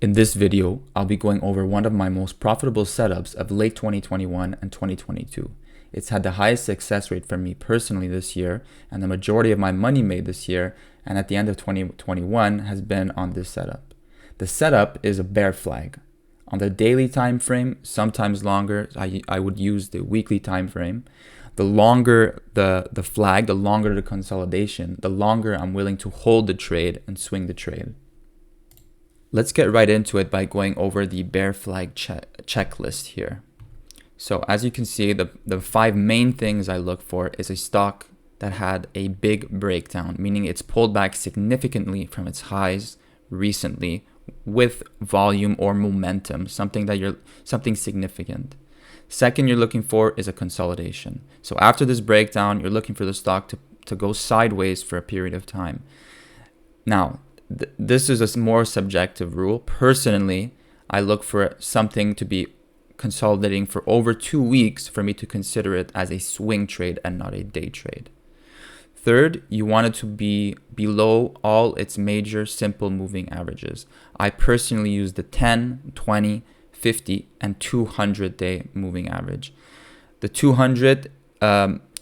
In this video, I'll be going over one of my most profitable setups of late 2021 and 2022. It's had the highest success rate for me personally this year, and the majority of my money made this year and at the end of 2021 has been on this setup. The setup is a bear flag. On the daily time frame, sometimes longer, I would use the weekly time frame. The longer the flag, the longer the consolidation, the longer I'm willing to hold the trade and swing the trade. Let's get right into it by going over the bear flag checklist here. So as you can see, the 5 main things I look for is a stock that had a big breakdown, meaning it's pulled back significantly from its highs recently with volume or momentum, something significant. Second, you're looking for is a consolidation. So after this breakdown, you're looking for the stock to go sideways for a period of time. Now, this is a more subjective rule. Personally, I look for something to be consolidating for over 2 weeks for me to consider it as a swing trade and not a day trade. Third, you want it to be below all its major simple moving averages. I personally use the 10, 20, 50, and 200 day moving average. The 200,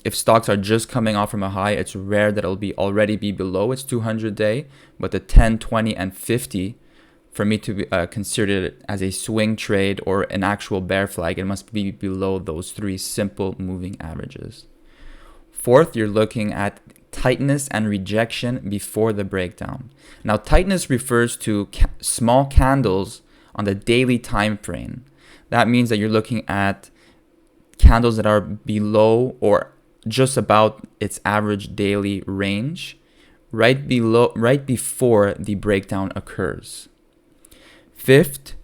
if stocks are just coming off from a high, it's rare that it'll already be below its 200 day, but the 10, 20, and 50, for me to consider it as a swing trade or an actual bear flag, it must be below those 3 simple moving averages. Fourth, you're looking at tightness and rejection before the breakdown. Now, tightness refers to small candles on the daily time frame. That means that you're looking at candles that are below or just about its average daily right before the breakdown occurs. Fifth,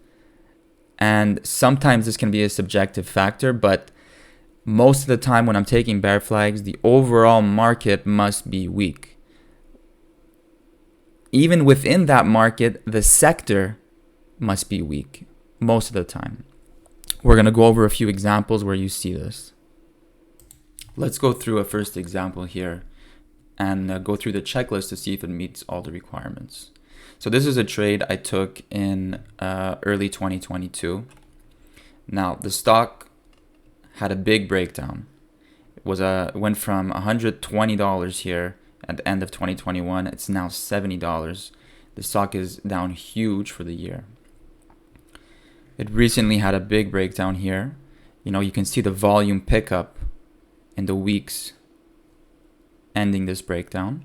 and sometimes this can be a subjective factor, but most of the time when I'm taking bear flags, the overall market must be weak. Even within that market, the sector must be weak most of the time. We're going to go over a few examples where you see this. Let's go through a first example here and go through the checklist to see if it meets all the requirements. So this is a trade I took in early 2022. Now the stock had a big breakdown. It went from $120 here at the end of 2021. It's now $70. The stock is down huge for the year. It recently had a big breakdown here. You can see the volume pickup in the weeks ending this breakdown.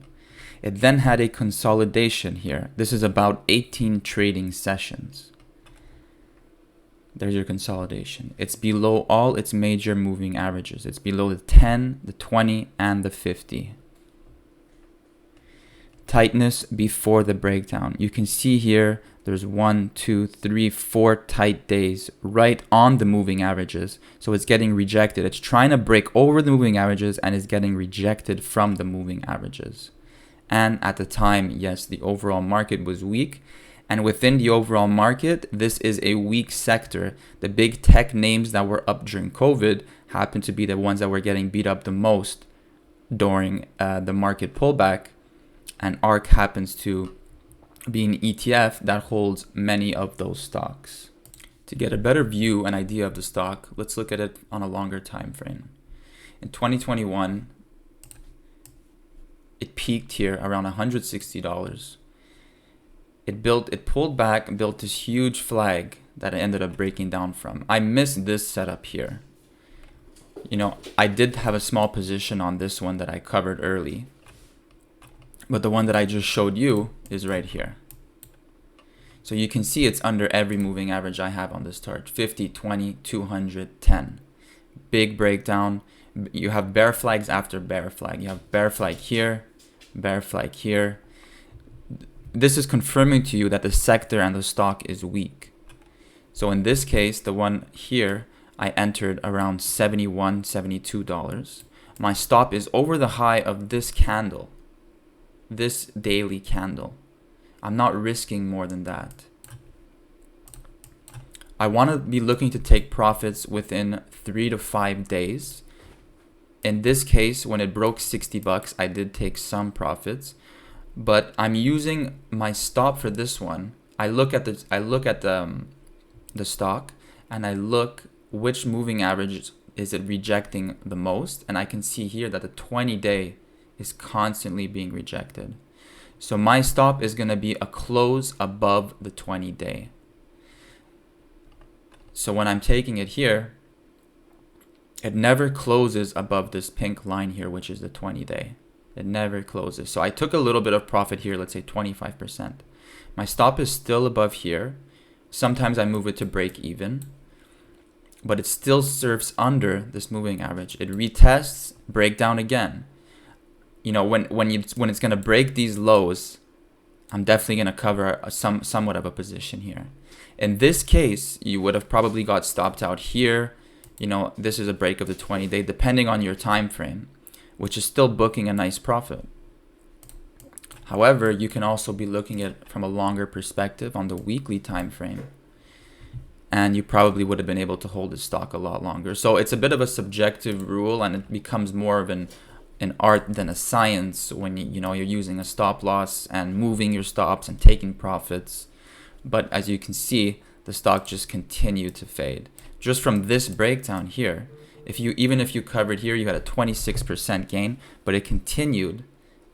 It then had a consolidation here. This is about 18 trading sessions. There's your consolidation. It's below all its major moving averages. It's below the 10, the 20, and the 50. Tightness before the breakdown. You can see here there's 1, 2, 3, 4 tight days right on the moving averages. So it's getting rejected. It's trying to break over the moving averages and is getting rejected from the moving averages. And at the time, yes, the overall market was weak. And within the overall market, this is a weak sector. The big tech names that were up during COVID happen to be the ones that were getting beat up the most during the market pullback. And ARK happens to be an ETF that holds many of those stocks. To get a better view and idea of the stock, let's look at it on a longer time frame. In 2021, it peaked here around $160. It pulled back and built this huge flag that it ended up breaking down from. I missed this setup here. I did have a small position on this one that I covered early, but the one that I just showed you is right here. So you can see it's under every moving average I have on this chart: 50, 20, 200, 10. Big breakdown. You have bear flags after bear flag. You have bear flag here, bear flag here. This is confirming to you that the sector and the stock is weak. So in this case, the one here, I entered around $71, $72. My stop is over the high of this candle, this daily candle. I'm not risking more than that. I want to be looking to take profits within 3 to 5 days. In this case, when it broke $60, I did take some profits. But I'm using my stop for this one I look at the stock, and I look which moving average is it rejecting the most, and I can see here that the 20-day is constantly being rejected. So my stop is going to be a close above the 20-day. So when I'm taking it here, it never closes above this pink line here, which is the 20-day. It never closes. So I took a little bit of profit here, let's say 25%. My stop is still above here. Sometimes I move it to break even, but it still surfs under this moving average. It retests, break down again. You know, when it's going to break these lows, I'm definitely going to cover somewhat of a position here. In this case, you would have probably got stopped out here. You know, this is a break of the 20-day, depending on your time frame, which is still booking a nice profit. However, you can also be looking at it from a longer perspective on the weekly time frame, and you probably would have been able to hold the stock a lot longer. So it's a bit of a subjective rule, and it becomes more of an art than a science when you're using a stop loss and moving your stops and taking profits. But as you can see, the stock just continued to fade. Just from this breakdown here, even if you covered here, you had a 26% gain, but it continued,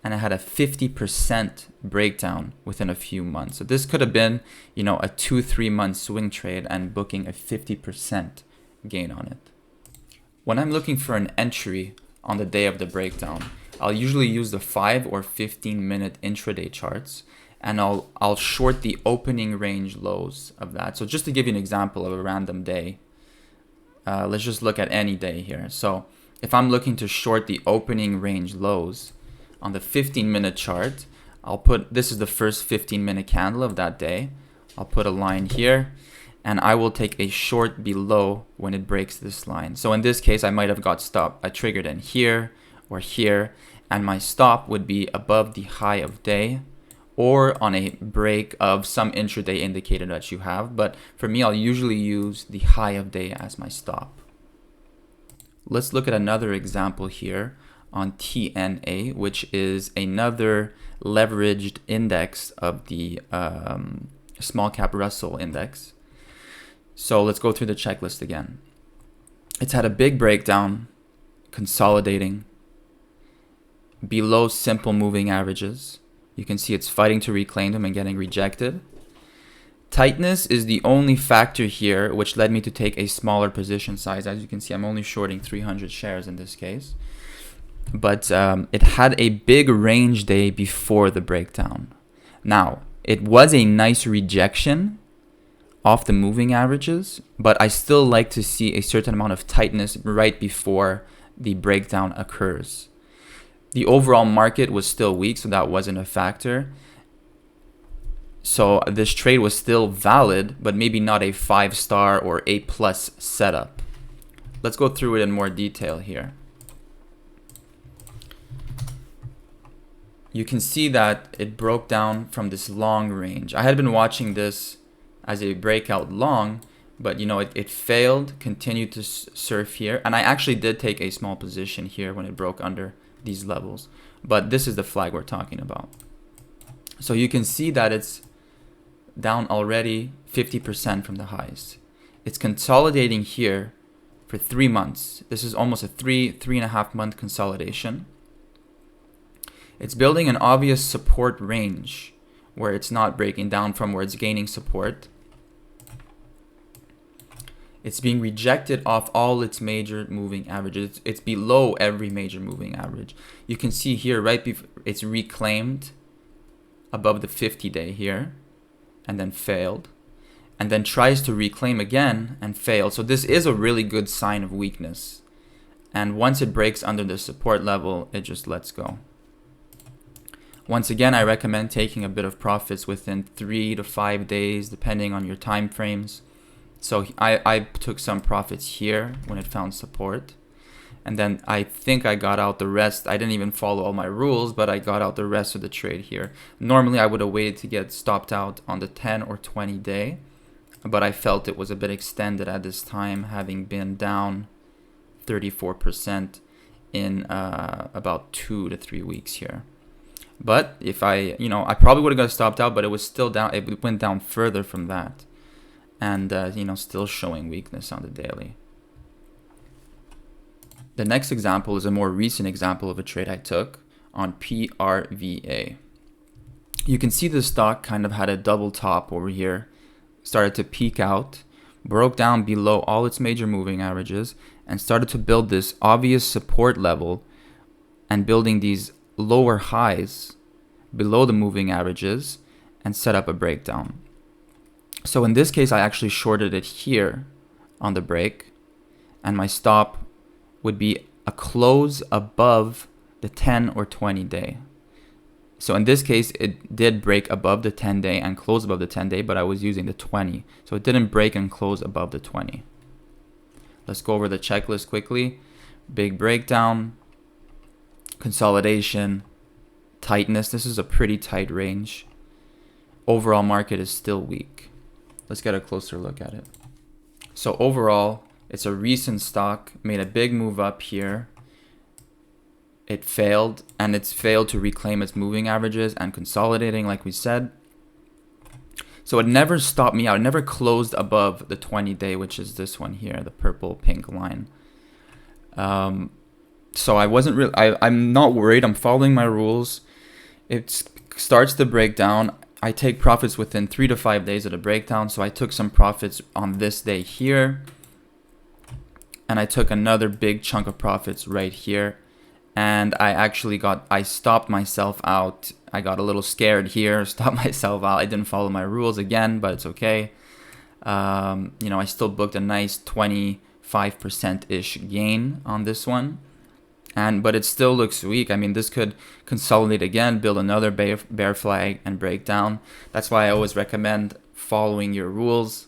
and it had a 50% breakdown within a few months. So this could have been, a 2-3 month swing trade and booking a 50% gain on it. When I'm looking for an entry on the day of the breakdown, I'll usually use the 5 or 15 minute intraday charts, and I'll short the opening range lows of that. So just to give you an example of a random day, let's just look at any day here. So if I'm looking to short the opening range lows on the 15-minute chart, this is the first 15-minute candle of that day. I'll put a line here, and I will take a short below when it breaks this line. So in this case, I might have got stopped. I triggered in here or here, and my stop would be above the high of day or on a break of some intraday indicator that you have. But for me, I'll usually use the high of day as my stop. Let's look at another example here on TNA, which is another leveraged index of the small cap Russell index. So let's go through the checklist again. It's had a big breakdown, consolidating below simple moving averages. You can see it's fighting to reclaim them and getting rejected. Tightness is the only factor here which led me to take a smaller position size. As you can see, I'm only shorting 300 shares in this case. But it had a big range day before the breakdown. Now, it was a nice rejection off the moving averages, but I still like to see a certain amount of tightness right before the breakdown occurs. The overall market was still weak, so that wasn't a factor. So this trade was still valid, but maybe not a 5-star or A+ setup. Let's go through it in more detail here. You can see that it broke down from this long range. I had been watching this as a breakout long, but it failed, continued to surf here, and I actually did take a small position here when it broke under these levels, but this is the flag we're talking about. So you can see that it's down already 50% from the highs. It's consolidating here for 3 months. This is almost a 3.5 month consolidation. It's building an obvious support range where it's not breaking down from, where it's gaining support. It's being rejected off all its major moving averages. It's below every major moving average. You can see here, right before it's reclaimed above the 50-day here, and then failed, and then tries to reclaim again and failed. So this is a really good sign of weakness. And once it breaks under the support level, it just lets go. Once again, I recommend taking a bit of profits within 3 to 5 days, depending on your time frames. So I took some profits here when it found support. And then I think I got out the rest. I didn't even follow all my rules, but I got out the rest of the trade here. Normally, I would have waited to get stopped out on the 10 or 20 day, but I felt it was a bit extended at this time, having been down 34% in about 2 to 3 weeks here. But if I, I probably would have got stopped out, but it was still down. It went down further from that. And, still showing weakness on the daily. The next example is a more recent example of a trade I took on PRVA. You can see the stock kind of had a double top over here, started to peak out, broke down below all its major moving averages, and started to build this obvious support level and building these lower highs below the moving averages and set up a breakdown. So in this case, I actually shorted it here on the break, and my stop would be a close above the 10 or 20 day. So in this case, it did break above the 10 day and close above the 10 day, but I was using the 20. So it didn't break and close above the 20. Let's go over the checklist quickly. Big breakdown, consolidation, tightness. This is a pretty tight range. Overall market is still weak. Let's get a closer look at it. So overall, it's a recent stock, made a big move up here. It failed, and it's failed to reclaim its moving averages and consolidating, like we said. So it never stopped me out. It never closed above the 20 day, which is this one here, the purple pink line. So I wasn't really, I'm not worried. I'm following my rules. It starts to break down. I take profits within 3 to 5 days of the breakdown. So I took some profits on this day here. And I took another big chunk of profits right here. And I stopped myself out. I got a little scared here, stopped myself out. I didn't follow my rules again, but it's okay. I still booked a nice 25%-ish gain on this one. But it still looks weak. I mean, this could consolidate again, build another bear flag and break down. That's why I always recommend following your rules.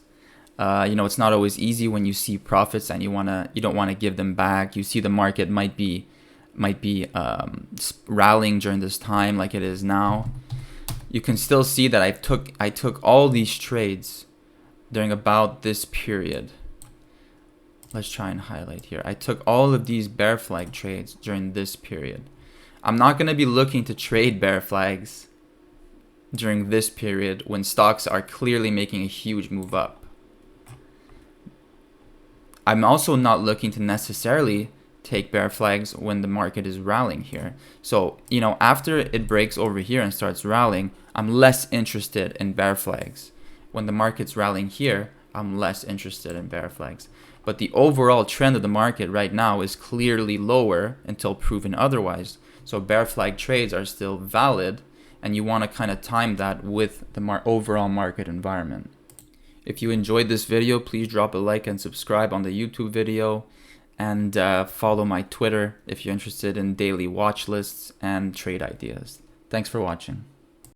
It's not always easy when you see profits and you don't want to give them back. You see the market might be rallying during this time like it is now. You can still see that I took all these trades during about this period. Let's try and highlight here. I took all of these bear flag trades during this period. I'm not going to be looking to trade bear flags during this period when stocks are clearly making a huge move up. I'm also not looking to necessarily take bear flags when the market is rallying here. So, after it breaks over here and starts rallying, I'm less interested in bear flags. When the market's rallying here, I'm less interested in bear flags. But the overall trend of the market right now is clearly lower until proven otherwise. So bear flag trades are still valid, and you want to kind of time that with the overall market environment. If you enjoyed this video, please drop a like and subscribe on the YouTube video. And follow my Twitter if you're interested in daily watch lists and trade ideas. Thanks for watching.